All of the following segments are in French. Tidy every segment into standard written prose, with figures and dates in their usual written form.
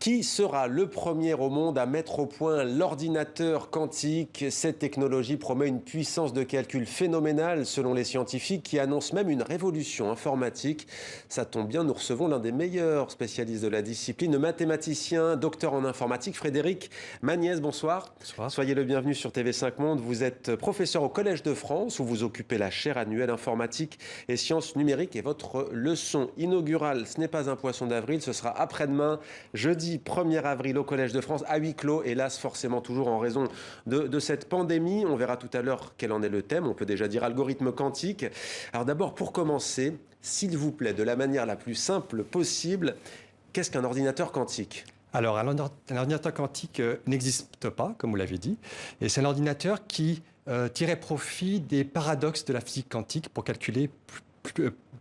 Qui sera le premier au monde à mettre au point l'ordinateur quantique? Cette technologie promet une puissance de calcul phénoménale selon les scientifiques qui annoncent même une révolution informatique. Ça tombe bien, nous recevons l'un des meilleurs spécialistes de la discipline, le mathématicien, docteur en informatique, Frédéric Magnès. Bonsoir. Bonsoir. Soyez le bienvenu sur TV5 Monde. Vous êtes professeur au Collège de France où vous occupez la chaire annuelle informatique et sciences numériques. Et votre leçon inaugurale, ce n'est pas un poisson d'avril, ce sera après-demain, jeudi 1er avril au Collège de France, à huis clos, hélas forcément toujours en raison de cette pandémie. On verra tout à l'heure quel en est le thème, on peut déjà dire algorithme quantique. Alors d'abord, pour commencer, s'il vous plaît, de la manière la plus simple possible, qu'est-ce qu'un ordinateur quantique ? Alors, un ordinateur quantique n'existe pas, comme vous l'avez dit, et c'est un ordinateur qui tirait profit des paradoxes de la physique quantique pour calculer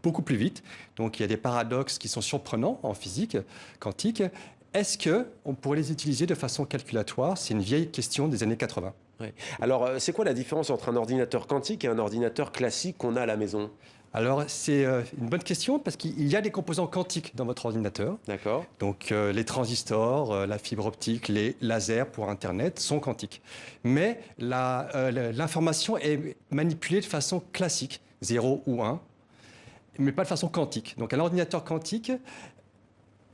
beaucoup plus vite. Donc, il y a des paradoxes qui sont surprenants en physique quantique. Est-ce qu'on pourrait les utiliser de façon calculatoire? C'est une vieille question des années 80. Ouais. Alors, c'est quoi la différence entre un ordinateur quantique et un ordinateur classique qu'on a à la maison? Alors, c'est une bonne question parce qu'il y a des composants quantiques dans votre ordinateur. D'accord. Donc, les transistors, la fibre optique, les lasers pour Internet sont quantiques. Mais l'information est manipulée de façon classique, 0 ou 1, mais pas de façon quantique. Donc, un ordinateur quantique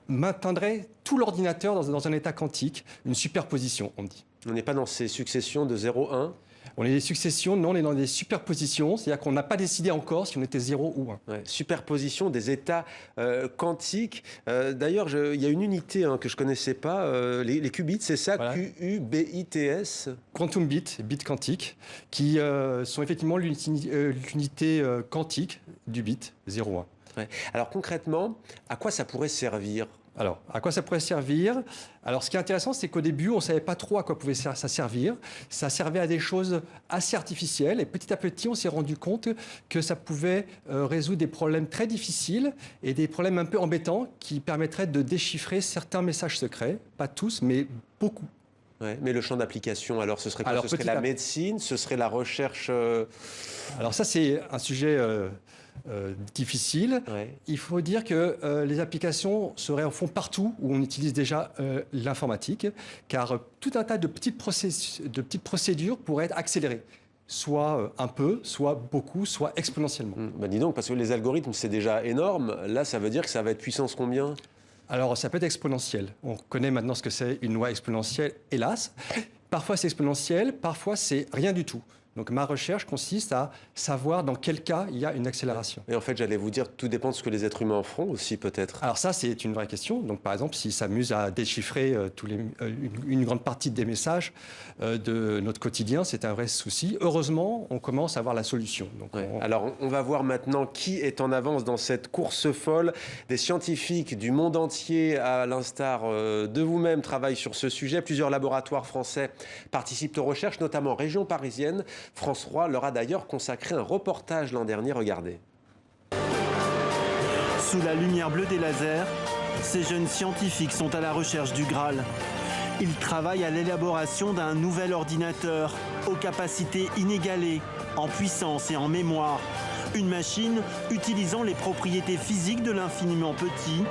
maintiendrait tout l'ordinateur dans un état quantique, une superposition, on dit. On n'est pas dans ces successions de 0-1. On est des successions, non, on est dans des superpositions, c'est-à-dire qu'on n'a pas décidé encore si on était 0 ou 1. Ouais, superposition des états quantiques. D'ailleurs, il y a une unité que je ne connaissais pas, les qubits, c'est ça, voilà. Q-U-B-I-T-S. Quantum bit, bit quantique, qui sont effectivement l'unité quantique du bit 0-1. Ouais. Alors concrètement, à quoi ça pourrait servir ? Alors, à quoi ça pourrait servir? Alors, ce qui est intéressant, c'est qu'au début, on ne savait pas trop à quoi pouvait ça servir. Ça servait à des choses assez artificielles. Et petit à petit, on s'est rendu compte que ça pouvait résoudre des problèmes très difficiles et des problèmes un peu embêtants qui permettraient de déchiffrer certains messages secrets. Pas tous, mais beaucoup. Ouais, mais le champ d'application, alors, ce serait quoi? Ce serait la médecine? Ce serait la recherche Alors ça, c'est un sujet difficile. Ouais. Il faut dire que les applications seraient en fond partout où on utilise déjà l'informatique, car tout un tas de petites procédures pourraient être accélérées. Soit un peu, soit beaucoup, soit exponentiellement. Ben dis donc, parce que les algorithmes, c'est déjà énorme. Là, ça veut dire que ça va être puissance combien ? Alors, ça peut être exponentiel. On connaît maintenant ce que c'est une loi exponentielle, hélas. Parfois, c'est exponentiel, parfois, c'est rien du tout. Donc, ma recherche consiste à savoir dans quel cas il y a une accélération. Et en fait, j'allais vous dire, tout dépend de ce que les êtres humains en feront aussi, peut-être. Alors ça, c'est une vraie question. Donc, par exemple, s'ils s'amusent à déchiffrer une grande partie des messages de notre quotidien, c'est un vrai souci. Heureusement, on commence à voir la solution. Donc, ouais. Alors, on va voir maintenant qui est en avance dans cette course folle. Des scientifiques du monde entier, à l'instar de vous-même, travaillent sur ce sujet. Plusieurs laboratoires français participent aux recherches, notamment en région parisienne. France 3 leur a d'ailleurs consacré un reportage l'an dernier, regardez. Sous la lumière bleue des lasers, ces jeunes scientifiques sont à la recherche du Graal. Ils travaillent à l'élaboration d'un nouvel ordinateur aux capacités inégalées, en puissance et en mémoire. Une machine utilisant les propriétés physiques de l'infiniment petit,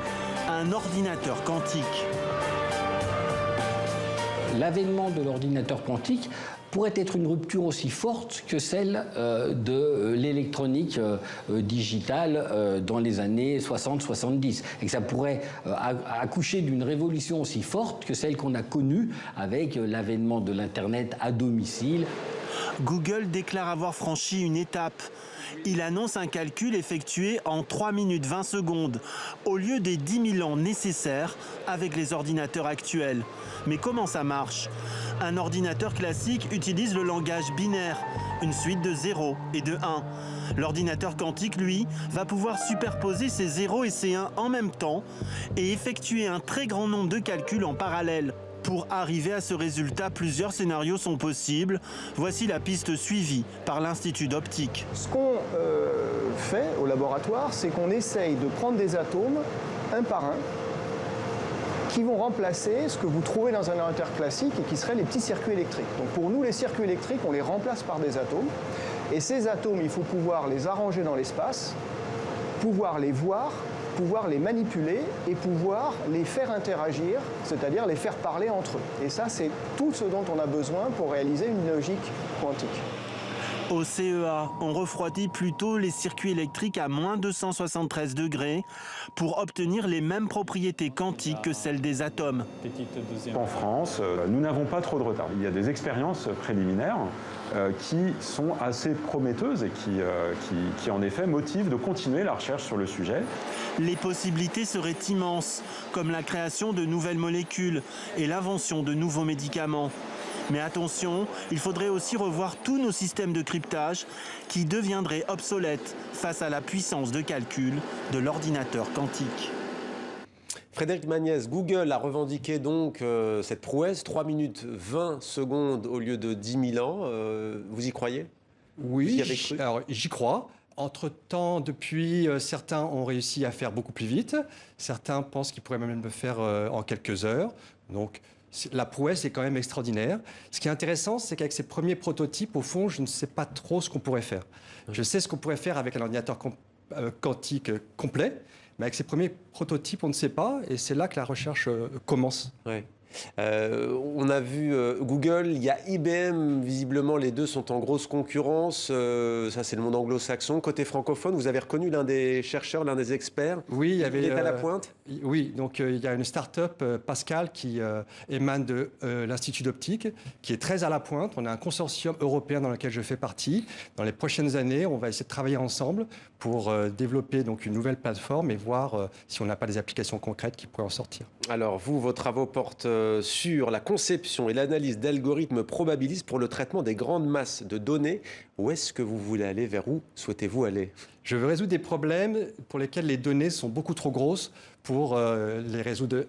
un ordinateur quantique. L'avènement de l'ordinateur quantique pourrait être une rupture aussi forte que celle de l'électronique digitale dans les années 60-70. Et que ça pourrait accoucher d'une révolution aussi forte que celle qu'on a connue avec l'avènement de l'Internet à domicile. Google déclare avoir franchi une étape. Il annonce un calcul effectué en 3 minutes 20 secondes, au lieu des 10 000 ans nécessaires avec les ordinateurs actuels. Mais comment ça marche? Un ordinateur classique utilise le langage binaire, une suite de 0 et de 1. L'ordinateur quantique, lui, va pouvoir superposer ces 0 et ces 1 en même temps et effectuer un très grand nombre de calculs en parallèle. Pour arriver à ce résultat, plusieurs scénarios sont possibles. Voici la piste suivie par l'Institut d'optique. Ce qu'on fait au laboratoire, c'est qu'on essaye de prendre des atomes, un par un, qui vont remplacer ce que vous trouvez dans un ordinateur classique et qui seraient les petits circuits électriques. Donc pour nous, les circuits électriques, on les remplace par des atomes. Et ces atomes, il faut pouvoir les arranger dans l'espace, pouvoir les voir pouvoir les manipuler et pouvoir les faire interagir, c'est-à-dire les faire parler entre eux. Et ça, c'est tout ce dont on a besoin pour réaliser une logique quantique. Au CEA, on refroidit plutôt les circuits électriques à moins 273 degrés pour obtenir les mêmes propriétés quantiques que celles des atomes. En France, nous n'avons pas trop de retard. Il y a des expériences préliminaires qui sont assez prometteuses et qui en effet motivent de continuer la recherche sur le sujet. Les possibilités seraient immenses, comme la création de nouvelles molécules et l'invention de nouveaux médicaments. Mais attention, il faudrait aussi revoir tous nos systèmes de cryptage qui deviendraient obsolètes face à la puissance de calcul de l'ordinateur quantique. Frédéric Magnès, Google a revendiqué donc cette prouesse, 3 minutes 20 secondes au lieu de 10 000 ans. Vous y croyez? Oui, alors j'y crois. Entre-temps, depuis, certains ont réussi à faire beaucoup plus vite. Certains pensent qu'ils pourraient même le faire en quelques heures. Donc, la prouesse est quand même extraordinaire. Ce qui est intéressant, c'est qu'avec ces premiers prototypes, au fond, je ne sais pas trop ce qu'on pourrait faire. Je sais ce qu'on pourrait faire avec un ordinateur quantique complet, mais avec ces premiers prototypes, on ne sait pas. Et c'est là que la recherche commence. Ouais. On a vu Google, il y a IBM, visiblement les deux sont en grosse concurrence, ça c'est le monde anglo-saxon. Côté francophone, vous avez reconnu l'un des chercheurs, l'un des experts? Oui, il y avait, il est à la pointe? Oui, donc il y a une start-up, Pascal, qui émane de l'Institut d'optique, qui est très à la pointe. On a un consortium européen dans lequel je fais partie. Dans les prochaines années, on va essayer de travailler ensemble pour développer donc une nouvelle plateforme et voir si on n'a pas des applications concrètes qui pourraient en sortir. Alors vous, vos travaux portent sur la conception et l'analyse d'algorithmes probabilistes pour le traitement des grandes masses de données. Où est-ce que vous voulez aller? Vers où souhaitez-vous aller? Je veux résoudre des problèmes pour lesquels les données sont beaucoup trop grosses pour les résoudre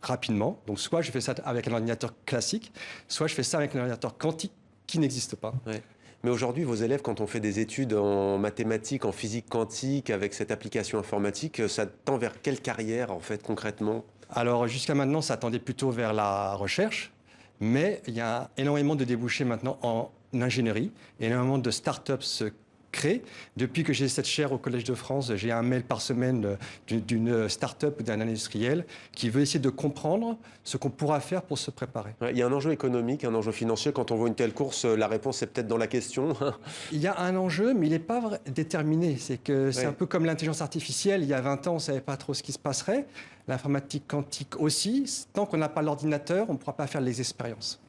rapidement. Donc soit je fais ça avec un ordinateur classique, soit je fais ça avec un ordinateur quantique qui n'existe pas. Ouais. Mais aujourd'hui, vos élèves, quand on fait des études en mathématiques, en physique quantique, avec cette application informatique, ça tend vers quelle carrière, en fait, concrètement? Alors, jusqu'à maintenant, ça tendait plutôt vers la recherche, mais il y a énormément de débouchés maintenant en ingénierie, énormément de start-up se créent. Depuis que j'ai cette chaire au Collège de France, j'ai un mail par semaine d'une start-up ou d'un industriel qui veut essayer de comprendre ce qu'on pourra faire pour se préparer. Ouais, il y a un enjeu économique, un enjeu financier. Quand on voit une telle course, la réponse est peut-être dans la question. Il y a un enjeu, mais il n'est pas déterminé. C'est un peu comme l'intelligence artificielle. Il y a 20 ans, on ne savait pas trop ce qui se passerait. L'informatique quantique aussi. Tant qu'on n'a pas l'ordinateur, on ne pourra pas faire les expériences.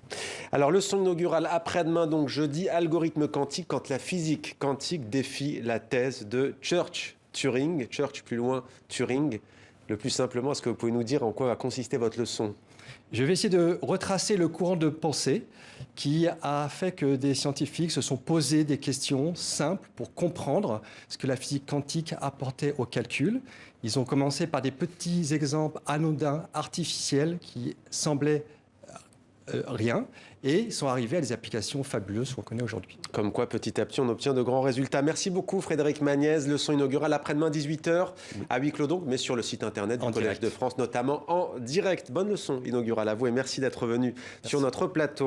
Alors, leçon inaugurale après-demain, donc jeudi, algorithme quantique quand la physique quantique défie la thèse de Church-Turing. Church plus loin, Turing. Le plus simplement, est-ce que vous pouvez nous dire en quoi va consister votre leçon? Je vais essayer de retracer le courant de pensée qui a fait que des scientifiques se sont posés des questions simples pour comprendre ce que la physique quantique apportait au calcul. Ils ont commencé par des petits exemples anodins, artificiels, qui semblaient rien, et sont arrivés à des applications fabuleuses qu'on connaît aujourd'hui. Comme quoi, petit à petit, on obtient de grands résultats. Merci beaucoup, Frédéric Magnès. Leçon inaugurale après-demain, 18h, à huis clos donc, mais sur le site internet du Collège de France, notamment en direct. Bonne leçon inaugurale à vous et merci d'être venu sur notre plateau.